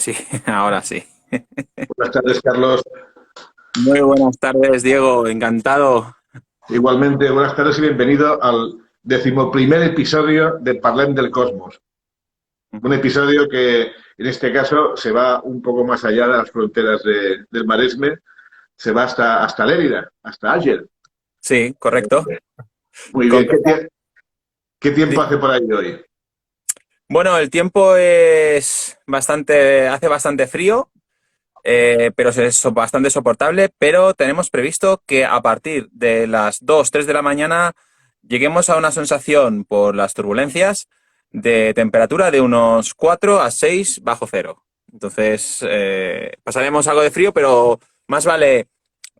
sí, ahora sí. Buenas tardes, Carlos. Muy buenas tardes, Diego, encantado. Igualmente, buenas tardes y bienvenido al 11.º episodio de Parlem del Cosmos. Un episodio que, en este caso, se va un poco más allá de las fronteras del Maresme, se va hasta Lérida, hasta Àger. Sí, correcto. Muy bien, Concreta- ¿qué tiempo di- hace por ahí hoy? Bueno, el tiempo es hace bastante frío, pero es bastante soportable, pero tenemos previsto que a partir de las 2, 3 de la mañana lleguemos a una sensación por las turbulencias de temperatura de unos 4 a 6 bajo cero. Entonces, pasaremos algo de frío, pero más vale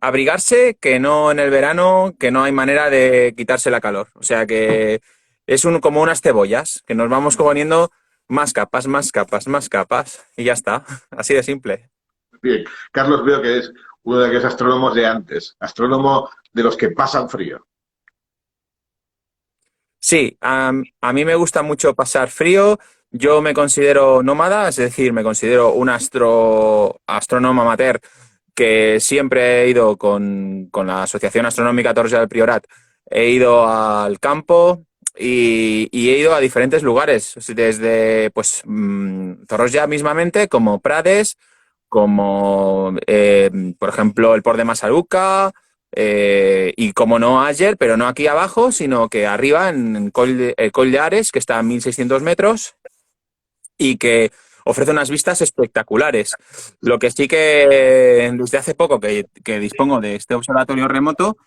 abrigarse que no en el verano, que no hay manera de quitarse la calor. O sea que es como unas cebollas, que nos vamos poniendo más capas, más capas, más capas, y ya está. Así de simple. Bien, Carlos veo que es uno de aquellos astrónomos de antes, astrónomo de los que pasan frío. Sí, a mí me gusta mucho pasar frío. Yo me considero nómada, es decir, me considero un astrónomo amateur que siempre he ido con la Asociación Astronómica Torres del Priorat. He ido al campo y he ido a diferentes lugares, desde pues Torroja mismamente, como Prades, como por ejemplo el Port de Massaluca, y como no ayer, pero no aquí abajo, sino que arriba en el Coll de Ares, que está a 1.600 metros y que ofrece unas vistas espectaculares. Lo que sí que desde hace poco que dispongo de este observatorio remoto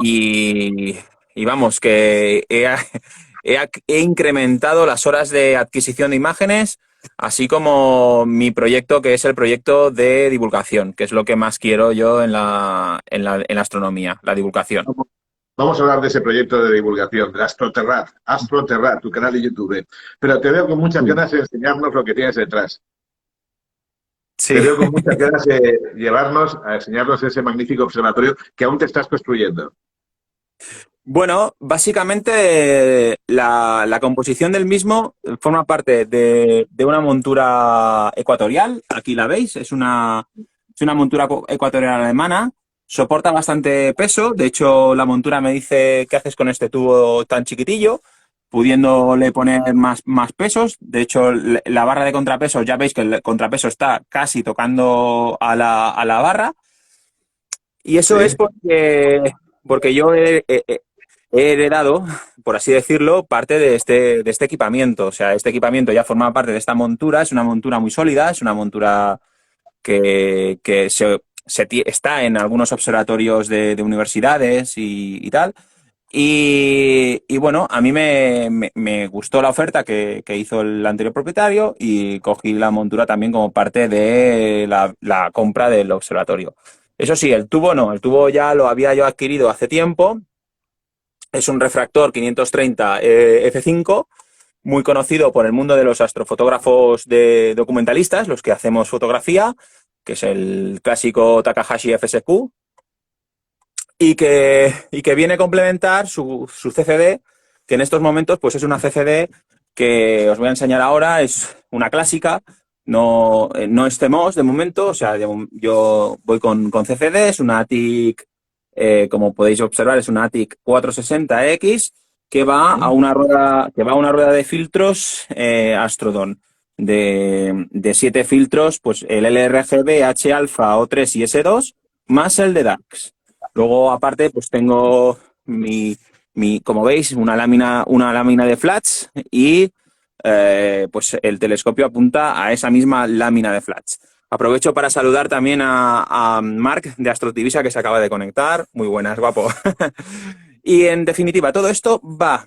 y, y vamos, que he incrementado las horas de adquisición de imágenes, así como mi proyecto, que es el proyecto de divulgación, que es lo que más quiero yo en la astronomía, la divulgación. Vamos a hablar de ese proyecto de divulgación, de Astroterrat, tu canal de YouTube. Pero te veo con muchas ganas de enseñarnos lo que tienes detrás. Te Sí. veo con muchas ganas de llevarnos a enseñarnos ese magnífico observatorio que aún te estás construyendo. Bueno, básicamente la composición del mismo forma parte de una montura ecuatorial. Aquí la veis, es una montura ecuatorial alemana. Soporta bastante peso. De hecho, la montura me dice qué haces con este tubo tan chiquitillo, pudiéndole poner más pesos. De hecho, la barra de contrapeso, ya veis que el contrapeso está casi tocando a la barra. Y eso es ¿Sí? porque yo he heredado, por así decirlo, parte de este equipamiento. O sea, este equipamiento ya forma parte de esta montura, es una montura muy sólida, es una montura que está en algunos observatorios de universidades y tal. Y bueno, a mí me gustó la oferta que hizo el anterior propietario y cogí la montura también como parte de la compra del observatorio. Eso sí, el tubo no, el tubo ya lo había yo adquirido hace tiempo. Es un refractor 530 f5, muy conocido por el mundo de los astrofotógrafos de documentalistas, los que hacemos fotografía, que es el clásico Takahashi FSQ, y que viene a complementar su CCD, que en estos momentos pues es una CCD que os voy a enseñar ahora, es una clásica, no es CMOS de momento, o sea, yo voy con CCD, es una ATIC, como podéis observar, es una ATIC 460X que va a una rueda de filtros Astrodon. De 7 filtros, pues el LRGB, H-alfa, O3 y S2, más el de DAX. Luego, aparte, pues tengo como veis, una lámina de flats y pues el telescopio apunta a esa misma lámina de flats. Aprovecho para saludar también a Marc de Astrotivisa, que se acaba de conectar. Muy buenas, guapo. Y en definitiva, todo esto va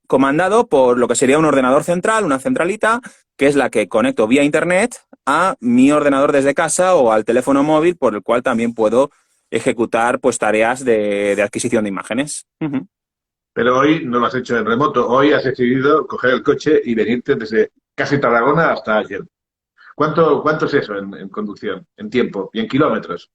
comandado por lo que sería un ordenador central, una centralita, que es la que conecto vía internet a mi ordenador desde casa o al teléfono móvil, por el cual también puedo ejecutar pues tareas de adquisición de imágenes. Uh-huh. Pero hoy no lo has hecho en remoto. Hoy has decidido coger el coche y venirte desde casi Tarragona hasta ayer. ¿Cuánto es eso en conducción, en tiempo y en kilómetros?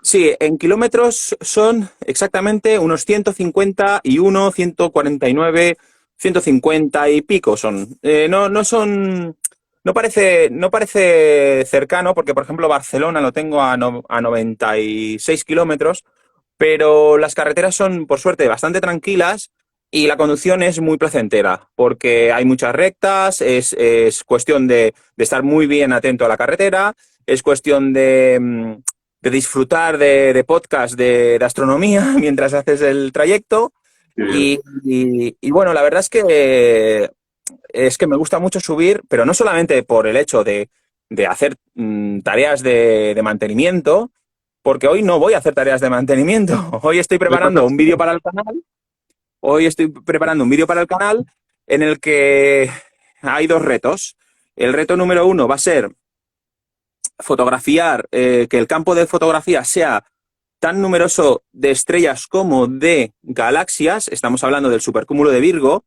Sí, en kilómetros son exactamente unos 151, 149, 150 y pico son. No son. no parece cercano, porque por ejemplo Barcelona lo tengo a 96 kilómetros, pero las carreteras son, por suerte, bastante tranquilas y la conducción es muy placentera, porque hay muchas rectas, es cuestión de estar muy bien atento a la carretera, es cuestión de disfrutar de podcast de astronomía mientras haces el trayecto. Qué bien. Y bueno, la verdad es que me gusta mucho subir, pero no solamente por el hecho de hacer tareas de mantenimiento, porque hoy no voy a hacer tareas de mantenimiento. Hoy estoy ¿Qué pasa? preparando un vídeo para el canal. Hoy estoy preparando un vídeo para el canal en el que hay dos retos. El reto número uno va a ser fotografiar, que el campo de fotografía sea tan numeroso de estrellas como de galaxias. Estamos hablando del supercúmulo de Virgo.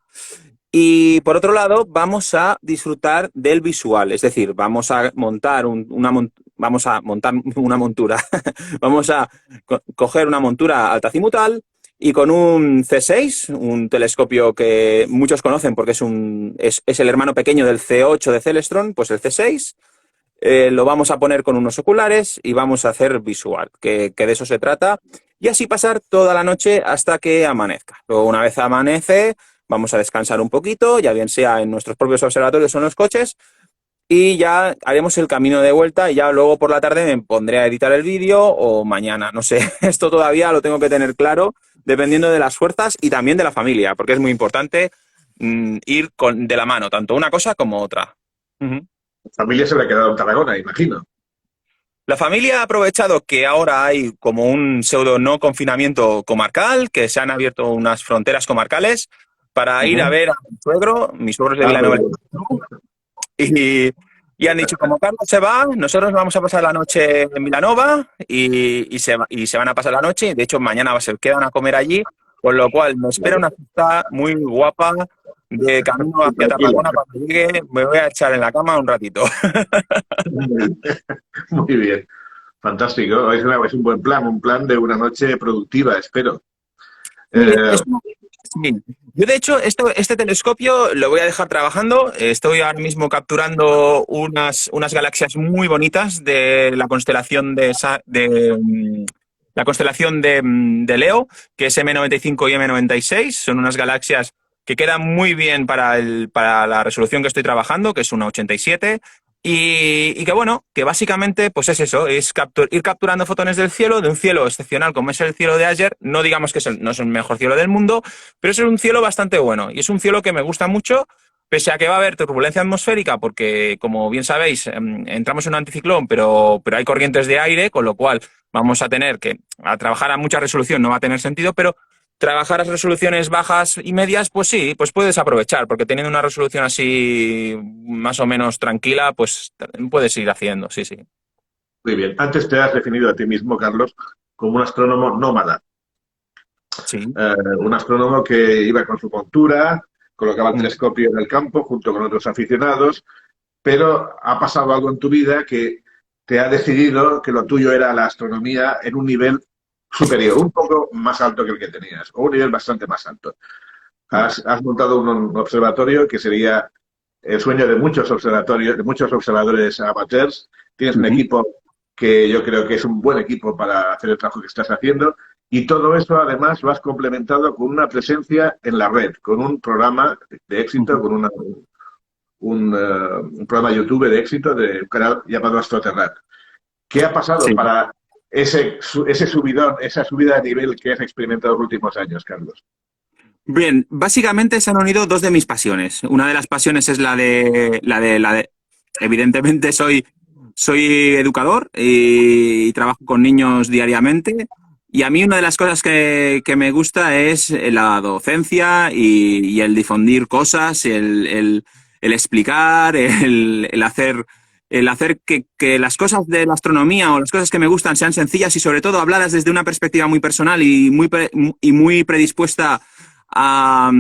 Y por otro lado, vamos a disfrutar del visual, es decir, vamos a montar vamos a montar una montura, vamos a coger una montura altacimutal y con un C6, un telescopio que muchos conocen porque es el hermano pequeño del C8 de Celestron, pues el C6, lo vamos a poner con unos oculares y vamos a hacer visual, que de eso se trata, y así pasar toda la noche hasta que amanezca. Luego, una vez amanece, vamos a descansar un poquito, ya bien sea en nuestros propios observatorios o en los coches, y ya haremos el camino de vuelta y ya luego por la tarde me pondré a editar el vídeo o mañana, no sé, esto todavía lo tengo que tener claro, dependiendo de las fuerzas y también de la familia, porque es muy importante ir de la mano, tanto una cosa como otra. Ujú. La familia se le ha quedado en Tarragona, imagino. La familia ha aprovechado que ahora hay como un pseudo no confinamiento comarcal, que se han abierto unas fronteras comarcales para ir a Ujú. ver a mi suegro. Mi suegro es de Ah, muy Villanueva bien. y, y han dicho, como Carlos se va, nosotros vamos a pasar la noche en Vilanova y se van a pasar la noche. De hecho, mañana se quedan a comer allí, con lo cual me espera una fiesta muy guapa de camino hacia Tranquilo. Tarragona. Cuando llegue me voy a echar en la cama un ratito. Muy bien. Fantástico. Es un buen plan, un plan de una noche productiva, espero. Sí, Eh, sí. Yo, de hecho, este telescopio lo voy a dejar trabajando. Estoy ahora mismo capturando unas galaxias muy bonitas de la constelación la constelación de Leo, que es M95 y M96. Son unas galaxias que quedan muy bien para la resolución que estoy trabajando, que es una 87. Y que bueno, que básicamente pues es eso, es ir capturando fotones del cielo, de un cielo excepcional como es el cielo de ayer. No digamos que no es el mejor cielo del mundo, pero es un cielo bastante bueno. Y es un cielo que me gusta mucho, pese a que va a haber turbulencia atmosférica, porque como bien sabéis, entramos en un anticiclón, pero hay corrientes de aire, con lo cual vamos a tener que a trabajar a mucha resolución, no va a tener sentido, pero trabajar a resoluciones bajas y medias, pues sí, pues puedes aprovechar, porque teniendo una resolución así más o menos tranquila, pues puedes ir haciendo, sí, sí. Muy bien. Antes te has definido a ti mismo, Carlos, como un astrónomo nómada. Sí. Un astrónomo que iba con su montura, colocaba el Mm. telescopio en el campo junto con otros aficionados, pero ha pasado algo en tu vida que te ha decidido que lo tuyo era la astronomía en un nivel superior, un poco más alto que el que tenías, o un nivel bastante más alto. Has montado un observatorio que sería el sueño de muchos observatorios, de muchos observadores amateurs. Tienes un Ujú. equipo que yo creo que es un buen equipo para hacer el trabajo que estás haciendo. Y todo eso, además, lo has complementado con una presencia en la red, con un programa de éxito, Ujú. con un programa de YouTube de éxito de un canal llamado Astroterrat. ¿Qué ha pasado Sí. para ese subidón, esa subida de nivel que has experimentado en los últimos años, Carlos? Bien, básicamente se han unido dos de mis pasiones. Una de las pasiones es evidentemente soy educador y trabajo con niños diariamente. Y a mí una de las cosas que me gusta es la docencia y el difundir cosas, el explicar, el hacer que las cosas de la astronomía o las cosas que me gustan sean sencillas y sobre todo habladas desde una perspectiva muy personal y muy predispuesta a,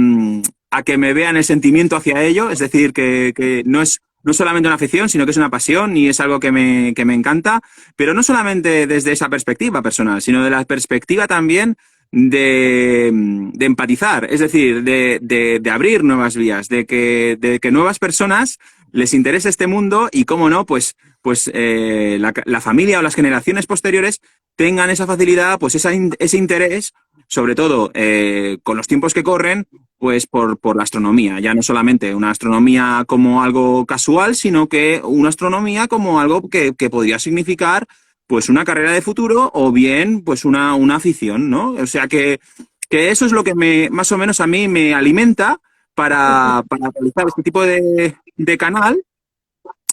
a que me vean el sentimiento hacia ello, es decir, que no es solamente una afición, sino que es una pasión y es algo que me encanta, pero no solamente desde esa perspectiva personal, sino de la perspectiva también de empatizar, es decir, de abrir nuevas vías, de que nuevas personas les interesa este mundo y, cómo no, la familia o las generaciones posteriores tengan esa facilidad, pues ese interés, sobre todo con los tiempos que corren, pues por la astronomía. Ya no solamente una astronomía como algo casual, sino que una astronomía como algo que podría significar pues una carrera de futuro o bien pues una afición, ¿no? O sea que eso es lo que más o menos a mí me alimenta para realizar este tipo de canal,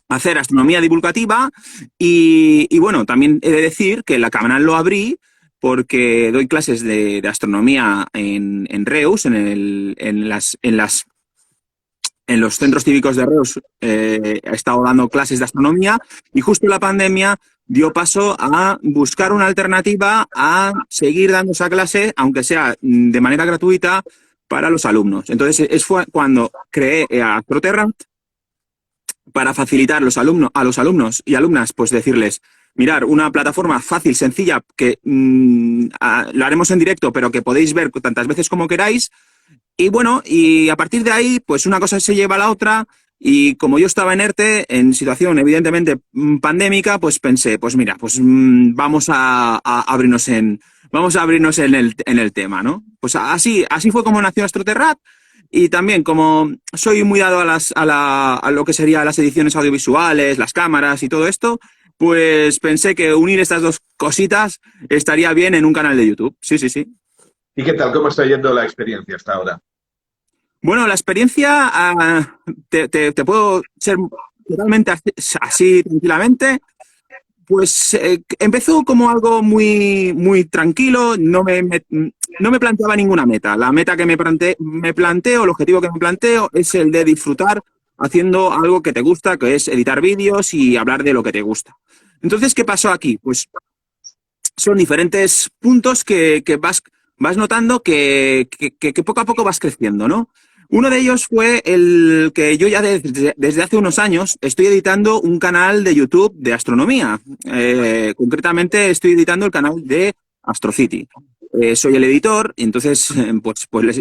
hacer astronomía divulgativa y bueno, también he de decir que la canal lo abrí porque doy clases de astronomía en Reus, en los centros cívicos de Reus. He estado dando clases de astronomía y justo la pandemia dio paso a buscar una alternativa a seguir dando esa clase, aunque sea de manera gratuita, para los alumnos. Entonces, fue cuando creé Astroterra para facilitar a los alumnos y alumnas, pues decirles, mirar, una plataforma fácil, sencilla, que lo haremos en directo, pero que podéis ver tantas veces como queráis. Y bueno, y a partir de ahí, pues una cosa se lleva a la otra. Y como yo estaba en ERTE, en situación evidentemente pandémica, pues pensé, pues mira, pues vamos a abrirnos en el tema, ¿no? Pues así fue como nació Astroterrat. Y también, como soy muy dado a lo que serían las ediciones audiovisuales, las cámaras y todo esto, pues pensé que unir estas dos cositas estaría bien en un canal de YouTube. Sí, sí, sí. ¿Y qué tal? ¿Cómo está yendo la experiencia hasta ahora? Bueno, la experiencia, te puedo ser totalmente así tranquilamente. Pues empezó como algo muy, muy tranquilo, no me planteaba ninguna meta. La meta que me planteo, el objetivo que me planteo es el de disfrutar haciendo algo que te gusta, que es editar vídeos y hablar de lo que te gusta. Entonces, ¿qué pasó aquí? Pues son diferentes puntos que vas notando que poco a poco vas creciendo, ¿no? Uno de ellos fue el que yo ya desde hace unos años estoy editando un canal de YouTube de astronomía. Concretamente estoy editando el canal de AstroCity. Soy el editor y entonces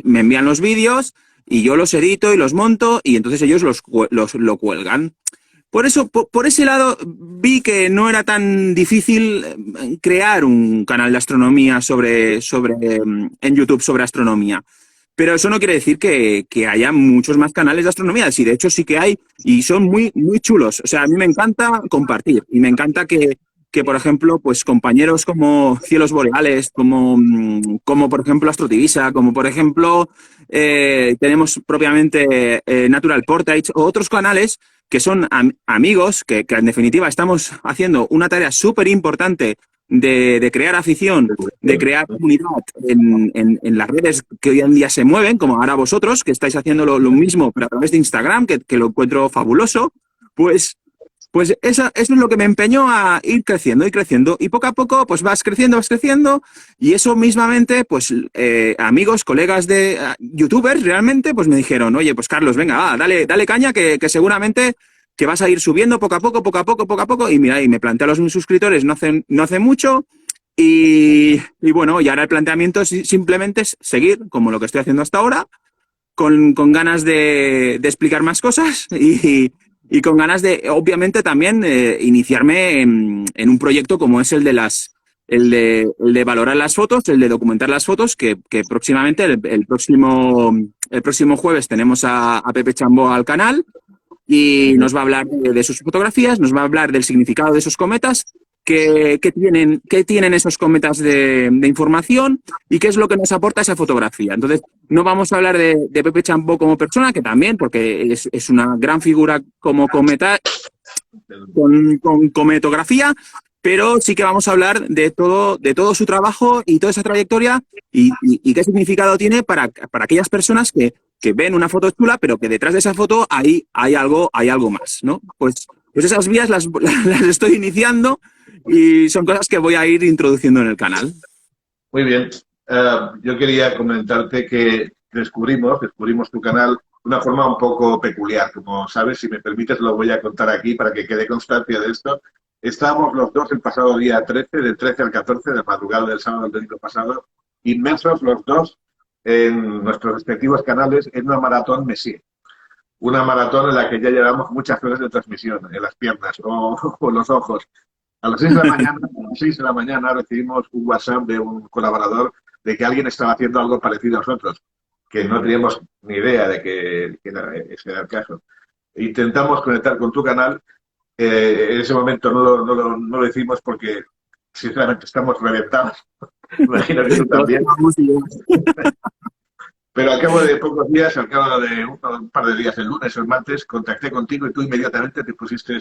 me envían los vídeos y yo los edito y los monto y entonces ellos lo cuelgan. Por eso, por ese lado, vi que no era tan difícil crear un canal de astronomía en YouTube sobre astronomía. Pero eso no quiere decir que haya muchos más canales de astronomía. Sí, de hecho sí que hay y son muy, muy chulos. O sea, a mí me encanta compartir y me encanta que por ejemplo, pues compañeros como Cielos Boreales, como por ejemplo Astrotivisa, como por ejemplo tenemos propiamente Natural Portage o otros canales que son amigos que en definitiva estamos haciendo una tarea súper importante de crear afición, de crear comunidad en las redes que hoy en día se mueven, como ahora vosotros, que estáis haciendo lo mismo, pero a través de Instagram, que lo encuentro fabuloso, pues eso es lo que me empeñó a ir creciendo, y poco a poco pues vas creciendo, y eso mismamente, pues amigos, colegas de youtubers realmente, pues me dijeron, oye, pues Carlos, venga, dale caña, que seguramente que vas a ir subiendo poco a poco, y mira, y me planteé a los mis suscriptores no hace mucho, y bueno, y ahora el planteamiento simplemente es seguir como lo que estoy haciendo hasta ahora, con ganas de explicar más cosas y con ganas de, obviamente, también iniciarme en un proyecto como es el de valorar las fotos, el de documentar las fotos, que próximamente, el próximo jueves, tenemos a Pepe Chambó al canal y nos va a hablar de sus fotografías, nos va a hablar del significado de esos cometas, qué tienen esos cometas de información y qué es lo que nos aporta esa fotografía. Entonces, no vamos a hablar de Pepe Chambó como persona, que también, porque es una gran figura como cometa, con cometografía, pero sí que vamos a hablar de todo su trabajo y toda esa trayectoria y qué significado tiene para aquellas personas que ven una foto chula, pero que detrás de esa foto hay algo más, ¿no? Pues esas vías las estoy iniciando y son cosas que voy a ir introduciendo en el canal. Muy bien. Yo quería comentarte que descubrimos tu canal de una forma un poco peculiar. Como sabes, si me permites, lo voy a contar aquí para que quede constancia de esto. Estábamos los dos el pasado día 13, del 13 al 14, de madrugada del sábado del domingo pasado, inmersos los dos en nuestros respectivos canales en una maratón Messier. una maratón en la que ya llevamos muchas horas de transmisión en las piernas o los ojos. A las 6 de la mañana, a las 6 de la mañana recibimos un WhatsApp de un colaborador de que alguien estaba haciendo algo parecido a nosotros, que no teníamos ni idea de que ese era el caso. Intentamos conectar con tu canal. En ese momento no lo hicimos porque, sinceramente, estamos reventados. Imagino que tú también. Pero al cabo de pocos días, al cabo de un par de días, el lunes o el martes, contacté contigo y tú inmediatamente te pusiste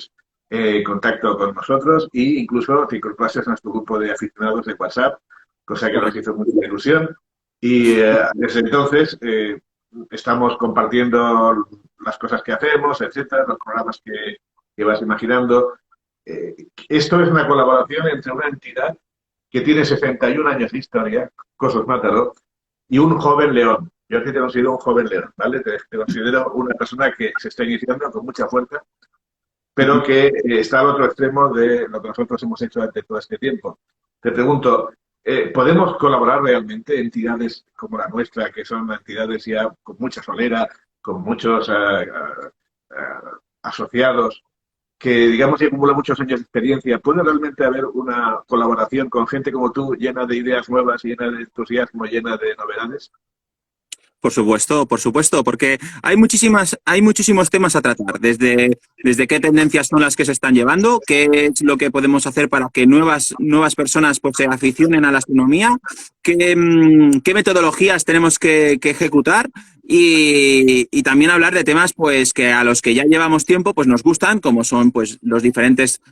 en contacto con nosotros e incluso te incorporaste a nuestro grupo de aficionados de WhatsApp, cosa que nos hizo mucha ilusión. Y desde entonces estamos compartiendo las cosas que hacemos, etcétera, los programas que vas imaginando. Esto es una colaboración entre una entidad que tiene 61 años de historia, Cosmos Mataró, y un joven león. Yo aquí te considero un joven león, ¿vale? Te considero una persona que se está iniciando con mucha fuerza, pero que está al otro extremo de lo que nosotros hemos hecho durante todo este tiempo. Te pregunto, ¿podemos colaborar realmente entidades como la nuestra, que son entidades ya con mucha solera, con muchos asociados, que digamos ya acumulan muchos años de experiencia? ¿Puede realmente haber una colaboración con gente como tú, llena de ideas nuevas, llena de entusiasmo, llena de novedades? Por supuesto, porque hay muchísimos temas a tratar, desde qué tendencias son las que se están llevando, qué es lo que podemos hacer para que nuevas personas pues, se aficionen a la astronomía, qué metodologías tenemos que ejecutar y también hablar de temas pues que a los que ya llevamos tiempo pues nos gustan, como son pues las diferentes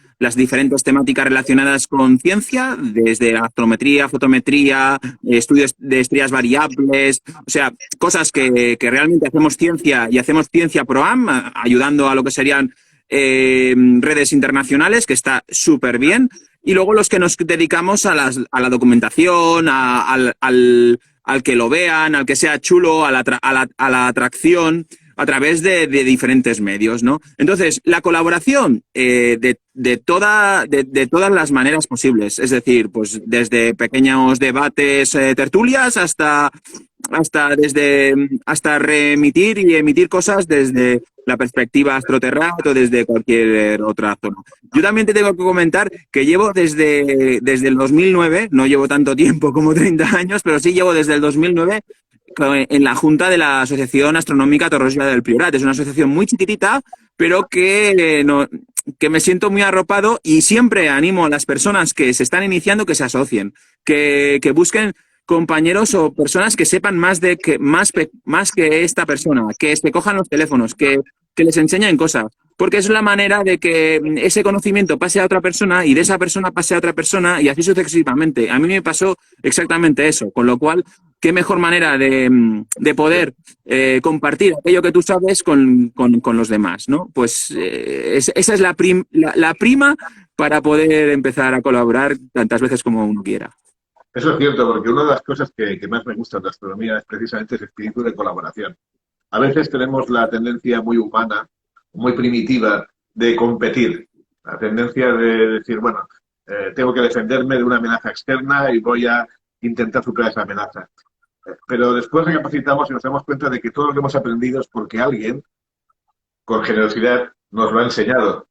temáticas relacionadas con ciencia, desde astrometría, fotometría, estudios de estrellas variables, o sea, cosas que realmente hacemos ciencia y hacemos ciencia pro-am, ayudando a lo que serían redes internacionales, que está súper bien, y luego los que nos dedicamos a la documentación, al que lo vean, al que sea chulo, a la atracción, a través de diferentes medios, ¿no? Entonces, la colaboración de todas las maneras posibles, es decir, pues desde pequeños debates, tertulias, hasta remitir y emitir cosas desde la perspectiva astroterráquea o desde cualquier otra zona. Yo también te tengo que comentar que llevo desde el 2009, no llevo tanto tiempo como 30 años, pero sí llevo desde el 2009 en la Junta de la Asociación Astronómica Torroella del Priorat. Es una asociación muy chiquitita, pero que me siento muy arropado y siempre animo a las personas que se están iniciando que se asocien, que busquen compañeros o personas que sepan más que esta persona, que se cojan los teléfonos, que les enseñen cosas, porque es la manera de que ese conocimiento pase a otra persona y de esa persona pase a otra persona y así sucesivamente. A mí me pasó exactamente eso, con lo cual, qué mejor manera de poder compartir aquello que tú sabes con los demás, ¿no? Pues esa es la prima para poder empezar a colaborar tantas veces como uno quiera. Eso es cierto, porque una de las cosas que más me gusta de la astronomía es precisamente ese espíritu de colaboración. A veces tenemos la tendencia muy humana, muy primitiva, de competir. La tendencia de decir, bueno, tengo que defenderme de una amenaza externa y voy a intentar superar esa amenaza. Pero después recapacitamos y nos damos cuenta de que todo lo que hemos aprendido es porque alguien, con generosidad, nos lo ha enseñado.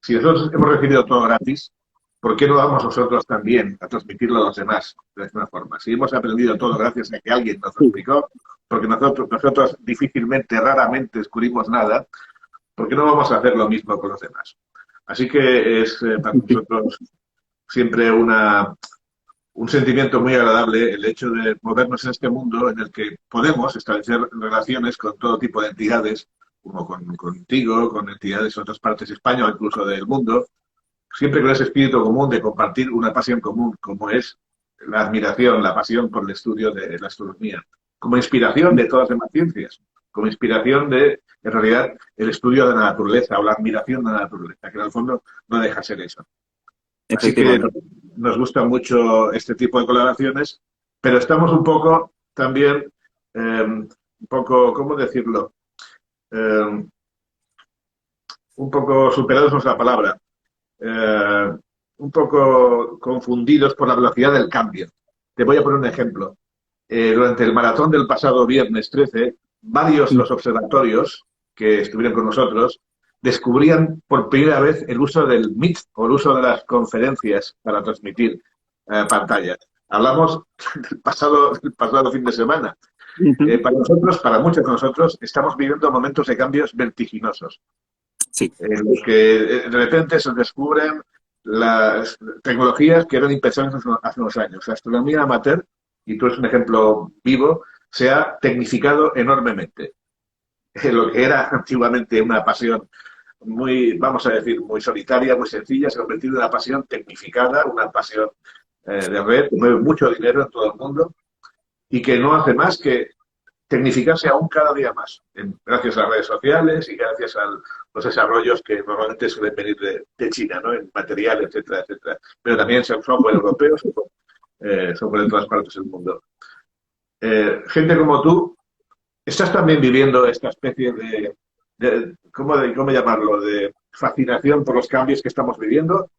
Si nosotros hemos recibido todo gratis, ¿por qué no vamos nosotros también a transmitirlo a los demás de la misma forma? Si hemos aprendido todo gracias a que alguien nos lo explicó, porque nosotros difícilmente, raramente descubrimos nada, ¿por qué no vamos a hacer lo mismo con los demás? Así que es para nosotros siempre un sentimiento muy agradable el hecho de movernos en este mundo en el que podemos establecer relaciones con todo tipo de entidades, como contigo, con entidades de otras partes de España o incluso del mundo, siempre con ese espíritu común de compartir una pasión común, como es la admiración, la pasión por el estudio de la astronomía, como inspiración de todas las demás ciencias, como inspiración de, en realidad, el estudio de la naturaleza o la admiración de la naturaleza, que en el fondo no deja ser eso. Así que nos gusta mucho este tipo de colaboraciones, pero estamos un poco también, ¿cómo decirlo? Un poco superados, no es la palabra, un poco confundidos por la velocidad del cambio. Te voy a poner un ejemplo. Durante el maratón del pasado viernes 13, varios de los observatorios que estuvieron con nosotros, descubrían por primera vez el uso del Meet o el uso de las conferencias para transmitir pantallas. Hablamos del pasado fin de semana. Para nosotros, para muchos de nosotros, estamos viviendo momentos de cambios vertiginosos. Sí. En los que de repente se descubren las tecnologías que eran impensables hace unos años. La astronomía amateur, y tú eres un ejemplo vivo, se ha tecnificado enormemente. Lo que era antiguamente una pasión muy, vamos a decir, muy solitaria, muy sencilla, se ha convertido en una pasión tecnificada, una pasión de red, que mueve mucho dinero en todo el mundo y que no hace más que tecnificarse aún cada día más, gracias a las redes sociales y gracias a los desarrollos que normalmente suelen venir de China, ¿no? En material, etcétera, etcétera. Pero también son software europeos, software de todas partes del mundo. Gente como tú, estás también viviendo esta especie ¿cómo llamarlo?, de fascinación por los cambios que estamos viviendo.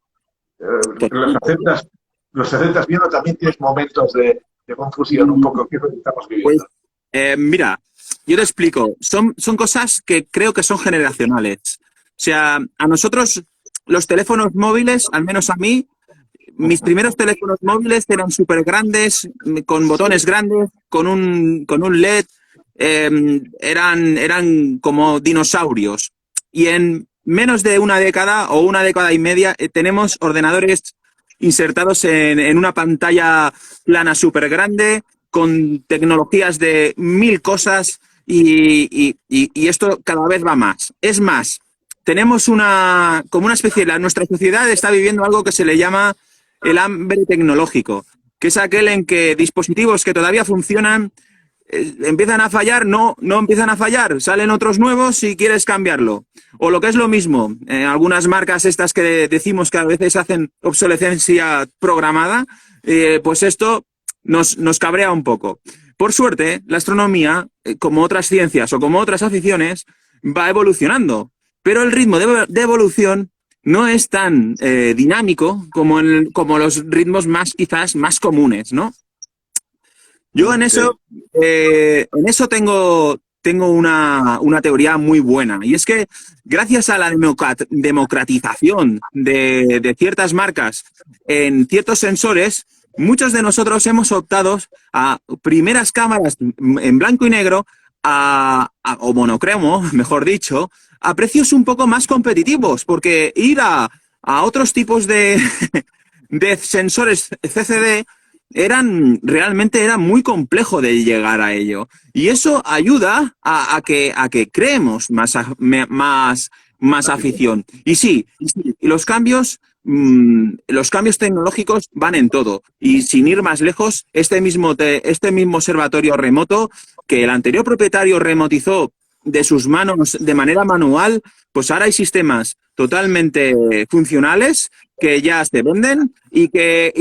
¿Los aceptas bien o también tienes momentos de confusión un poco? ¿Qué es lo que estamos viviendo? Mira, yo te explico. Son cosas que creo que son generacionales. O sea, a nosotros los teléfonos móviles, al menos a mí, mis primeros teléfonos móviles eran súper grandes, con botones grandes, con un LED, eran como dinosaurios. Y en menos de una década o una década y media tenemos ordenadores insertados en una pantalla plana súper grande, con tecnologías de 1000 cosas y esto cada vez va más. Es más, tenemos como una especie de... Nuestra sociedad está viviendo algo que se le llama el hambre tecnológico, que es aquel en que dispositivos que todavía funcionan empiezan a fallar, no empiezan a fallar, salen otros nuevos y quieres cambiarlo. O lo que es lo mismo, algunas marcas estas que decimos que a veces hacen obsolescencia programada, pues esto nos cabrea un poco. Por suerte, la astronomía, como otras ciencias o como otras aficiones, va evolucionando, pero el ritmo de evolución no es tan dinámico como los ritmos quizás más comunes, ¿no? Yo en eso tengo una teoría muy buena, y es que gracias a la democratización de ciertas marcas en ciertos sensores, muchos de nosotros hemos optado a primeras cámaras en blanco y negro o monocromo, mejor dicho, a precios un poco más competitivos, porque ir a otros tipos de sensores CCD realmente era muy complejo de llegar a ello. Y eso ayuda a que creemos más afición. Y sí, los cambios tecnológicos van en todo. Y sin ir más lejos, este mismo observatorio remoto que el anterior propietario remotizó de sus manos de manera manual, pues ahora hay sistemas totalmente funcionales que ya se venden y que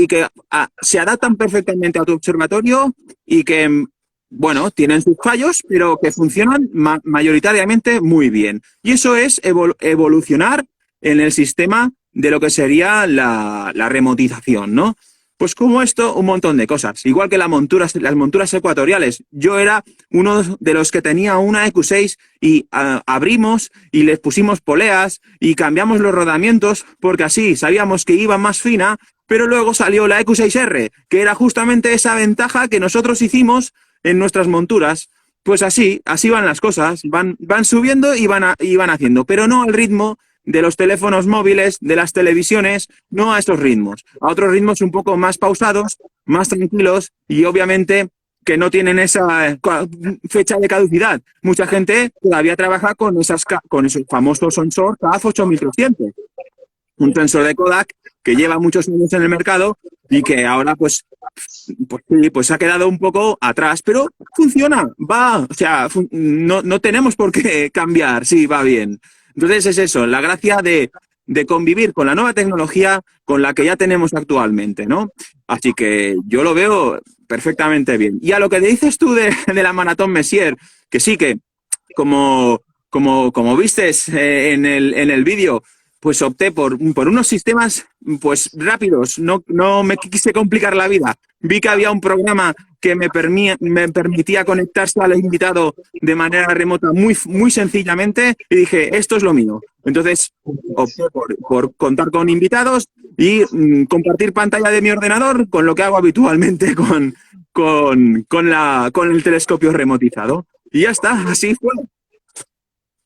se adaptan perfectamente a tu observatorio y que, bueno, tienen sus fallos, pero que funcionan mayoritariamente muy bien. Y eso es evolucionar en el sistema de lo que sería la remotización, ¿no? Pues como esto, un montón de cosas. Igual que las monturas ecuatoriales. Yo era uno de los que tenía una EQ6 y abrimos y les pusimos poleas y cambiamos los rodamientos porque así sabíamos que iba más fina, pero luego salió la EQ6R, que era justamente esa ventaja que nosotros hicimos en nuestras monturas. Pues así van las cosas. Van subiendo y van haciendo, pero no al ritmo de los teléfonos móviles, de las televisiones, no a estos ritmos, a otros ritmos un poco más pausados, más tranquilos y obviamente que no tienen esa fecha de caducidad. Mucha gente todavía trabaja con esos famosos sensor CAF 8300, un sensor de Kodak que lleva muchos años en el mercado y que ahora pues ha quedado un poco atrás, pero funciona, va, o sea, no tenemos por qué cambiar, sí, va bien. Entonces es eso, la gracia de convivir con la nueva tecnología con la que ya tenemos actualmente, ¿no? Así que yo lo veo perfectamente bien. Y a lo que dices tú de la Maratón Messier, que sí que como vistes en el vídeo, pues opté por unos sistemas pues rápidos, no me quise complicar la vida. Vi que había un programa que me permitía conectarse al invitado de manera remota muy sencillamente y dije, esto es lo mío. Entonces opté por contar con invitados y compartir pantalla de mi ordenador con lo que hago habitualmente con el telescopio remotizado. Y ya está, así fue.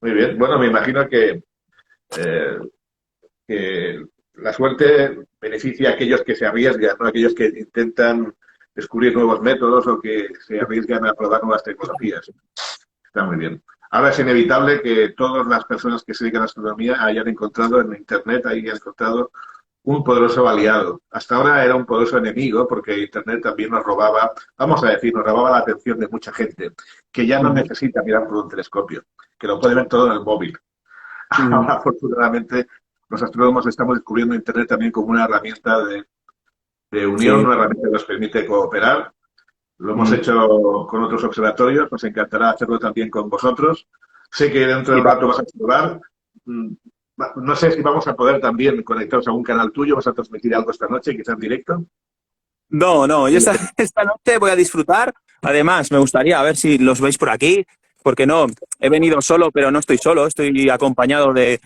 Muy bien. Bueno, me imagino que la suerte beneficia a aquellos que se arriesgan, ¿no? Aquellos que intentan descubrir nuevos métodos o que se arriesgan a probar nuevas tecnologías. Está muy bien. Ahora es inevitable que todas las personas que se dedican a la astronomía hayan encontrado en Internet, hayan encontrado un poderoso aliado. Hasta ahora era un poderoso enemigo porque Internet también nos robaba, vamos a decir, nos robaba la atención de mucha gente que ya no necesita mirar por un telescopio, que lo puede ver todo en el móvil. Ahora, afortunadamente, los astrónomos estamos descubriendo Internet también como una herramienta de unión, una herramienta que nos permite cooperar. Lo hemos hecho con otros observatorios, nos encantará hacerlo también con vosotros. Sé que dentro de un rato vas a observar. No sé si vamos a poder también conectaros a un canal tuyo, vas a transmitir algo esta noche, quizás en directo. No, yo esta noche voy a disfrutar. Además, me gustaría ver si los veis por aquí, porque no, he venido solo, pero no estoy solo, estoy acompañado de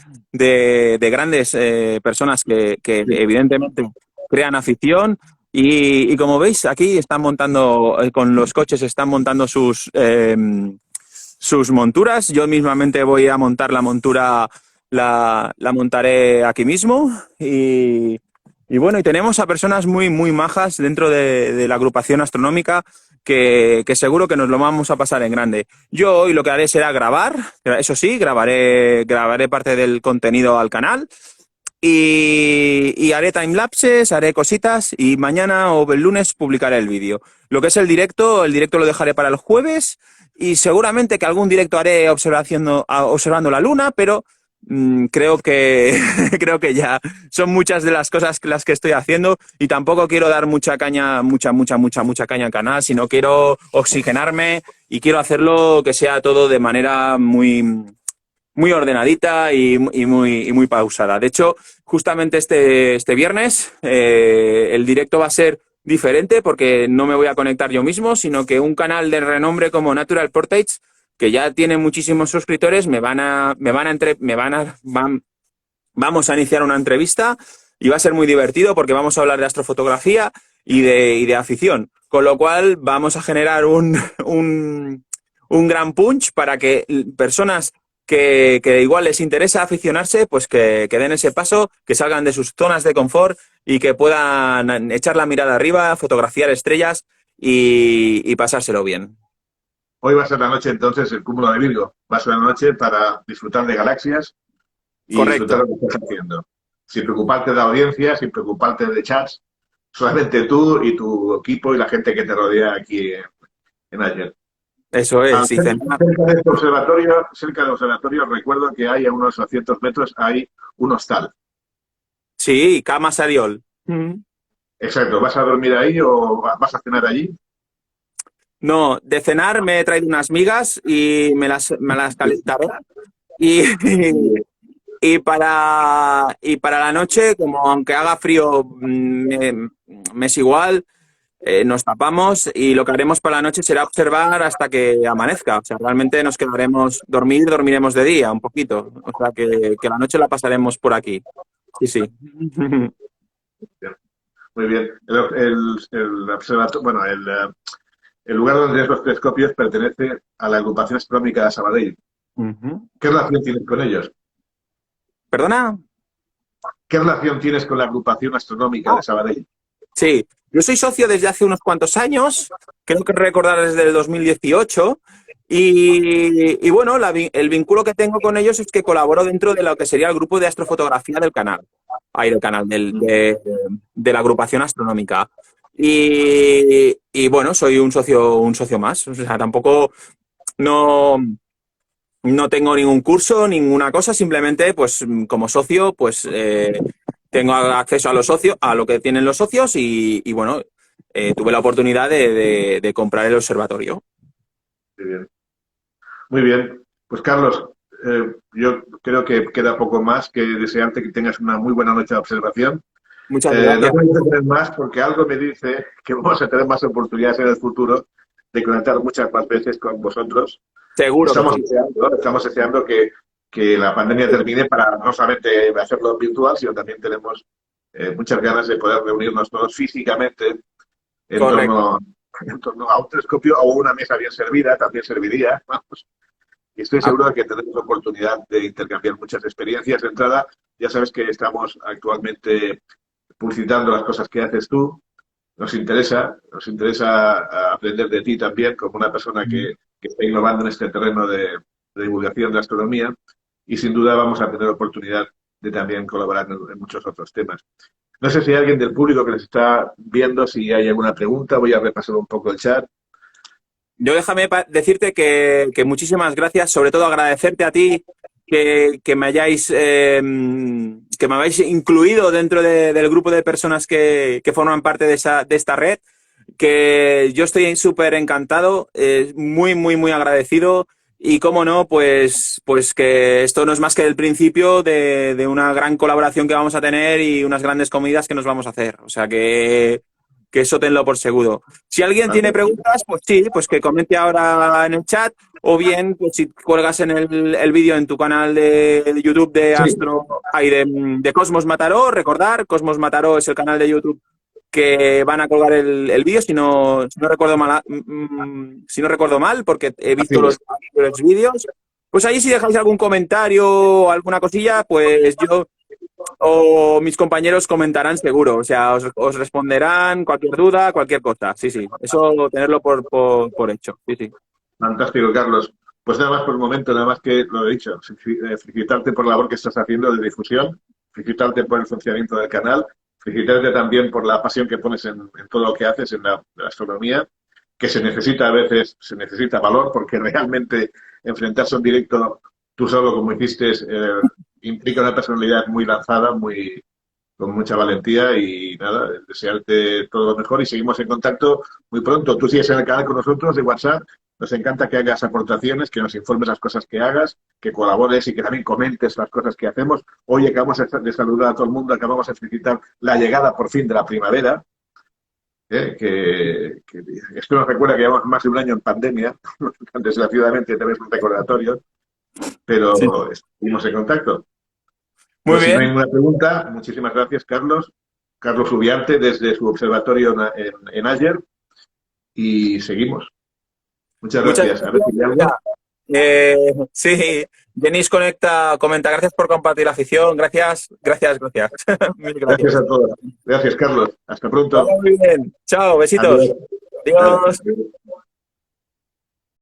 grandes personas que evidentemente crean afición y como veis, aquí están montando, con los coches están montando sus monturas. Yo mismamente voy a montar la montura, la montaré aquí mismo y bueno, y tenemos a personas muy majas dentro de la agrupación astronómica que seguro que nos lo vamos a pasar en grande. Yo hoy lo que haré será grabar, eso sí, grabaré parte del contenido al canal y haré timelapses, haré cositas y mañana o el lunes publicaré el vídeo. Lo que es el directo lo dejaré para el jueves y seguramente que algún directo haré observando la luna, pero creo que ya son muchas de las cosas las que estoy haciendo y tampoco quiero dar mucha caña, mucha caña al canal, sino quiero oxigenarme y quiero hacerlo que sea todo de manera muy ordenadita y muy pausada. De hecho, justamente este viernes el directo va a ser diferente porque no me voy a conectar yo mismo, sino que un canal de renombre como Natural Portraits, que ya tiene muchísimos suscriptores, vamos a iniciar una entrevista y va a ser muy divertido porque vamos a hablar de astrofotografía y de afición. Con lo cual vamos a generar un gran punch para que personas que igual les interesa aficionarse, pues que den ese paso, que salgan de sus zonas de confort y que puedan echar la mirada arriba, fotografiar estrellas y pasárselo bien. Hoy va a ser la noche, entonces, el cúmulo de Virgo. Va a ser la noche para disfrutar de galaxias y disfrutar de lo que estás haciendo. Sin preocuparte de audiencia, sin preocuparte de chats, solamente tú y tu equipo y la gente que te rodea aquí en Ayer. Eso es. Cerca del observatorio, recuerdo que hay a unos 200 metros, hay un hostal. Sí, Cama Sariol. Exacto. ¿Vas a dormir ahí o vas a cenar allí? No, de cenar me he traído unas migas y me las calentaré. Y para la noche, como aunque haga frío, me es igual, nos tapamos y lo que haremos para la noche será observar hasta que amanezca. O sea, realmente nos quedaremos, dormiremos de día un poquito. O sea, que la noche la pasaremos por aquí. Sí. Muy bien. El observatorio, bueno, el lugar donde los telescopios pertenece a la agrupación astronómica de Sabadell. ¿Qué relación tienes con ellos? ¿Perdona? ¿Qué relación tienes con la agrupación astronómica de Sabadell? Sí, yo soy socio desde hace unos cuantos años, creo que recordar desde el 2018, y bueno, el vínculo que tengo con ellos es que colaboro dentro de lo que sería el grupo de astrofotografía del canal, de la agrupación astronómica. Y bueno, soy un socio más, o sea, tampoco no tengo ningún curso, ninguna cosa, simplemente pues como socio pues tengo acceso a los socios, a lo que tienen los socios y bueno, tuve la oportunidad de comprar el observatorio. Muy bien. Muy bien. Pues Carlos, yo creo que queda poco más que desearte que tengas una muy buena noche de observación. Muchas No gracias. voy a tener más porque algo me dice que vamos a tener más oportunidades en el futuro de conectar muchas más veces con vosotros. Seguro que sí. Estamos deseando que la pandemia termine para no solamente hacerlo virtual, sino también tenemos muchas ganas de poder reunirnos todos físicamente en Correcto. torno a un telescopio o una mesa bien servida, también serviría. Vamos. Y estoy seguro de que tendremos oportunidad de intercambiar muchas experiencias. De entrada, ya sabes que estamos actualmente publicitando las cosas que haces tú. Nos interesa aprender de ti también como una persona que está innovando en este terreno de divulgación de astronomía y sin duda vamos a tener oportunidad de también colaborar en muchos otros temas. No sé si hay alguien del público que nos está viendo, si hay alguna pregunta, voy a repasar un poco el chat. Yo déjame decirte que muchísimas gracias, sobre todo agradecerte a ti que me habéis incluido dentro del grupo de personas que forman parte de esta red, que yo estoy súper encantado, muy, muy, muy agradecido y, cómo no, pues que esto no es más que el principio de una gran colaboración que vamos a tener y unas grandes comidas que nos vamos a hacer. O sea que eso tenlo por seguro. Si alguien tiene preguntas, pues sí, pues que comente ahora en el chat, o bien, pues si cuelgas en el vídeo en tu canal de YouTube de Sí, de Cosmos Mataró. Recordar, Cosmos Mataró es el canal de YouTube que van a colgar el vídeo, si no recuerdo mal, si no recuerdo mal, porque he así visto es. los vídeos. Pues ahí, si dejáis algún comentario o alguna cosilla, pues yo o mis compañeros comentarán seguro. O sea, os responderán cualquier duda, cualquier cosa. Sí, sí. Eso tenerlo por hecho. Sí, sí. Fantástico, Carlos. Pues nada más por el momento, nada más que lo he dicho. Felicitarte por la labor que estás haciendo de difusión, felicitarte por el funcionamiento del canal, felicitarte también por la pasión que pones en todo lo que haces en la astronomía, que se necesita a veces, se necesita valor, porque realmente enfrentarse en directo tú solo, como hiciste, implica una personalidad muy lanzada, con mucha valentía y nada, desearte todo lo mejor y seguimos en contacto muy pronto. Tú sigues en el canal con nosotros de WhatsApp. Nos encanta que hagas aportaciones, que nos informes las cosas que hagas, que colabores y que también comentes las cosas que hacemos. Hoy acabamos de saludar a todo el mundo, acabamos de felicitar la llegada por fin de la primavera. Esto nos recuerda que llevamos más de un año en pandemia, desgraciadamente también es un recordatorio, pero Sí. seguimos en contacto. Muy Pues si no hay bien. ninguna pregunta, muchísimas gracias, Carlos. Carlos Ubiante desde su observatorio en Ayer y seguimos. Muchas Muchas gracias. A ver si hay algo. gracias. Sí, Denis comenta, gracias por compartir la afición. Gracias, gracias, gracias. Mil Gracias gracias. a todos. Gracias, Carlos. Hasta Vaya pronto. muy bien. Chao, besitos. Adiós. Vale. Adiós. Adiós.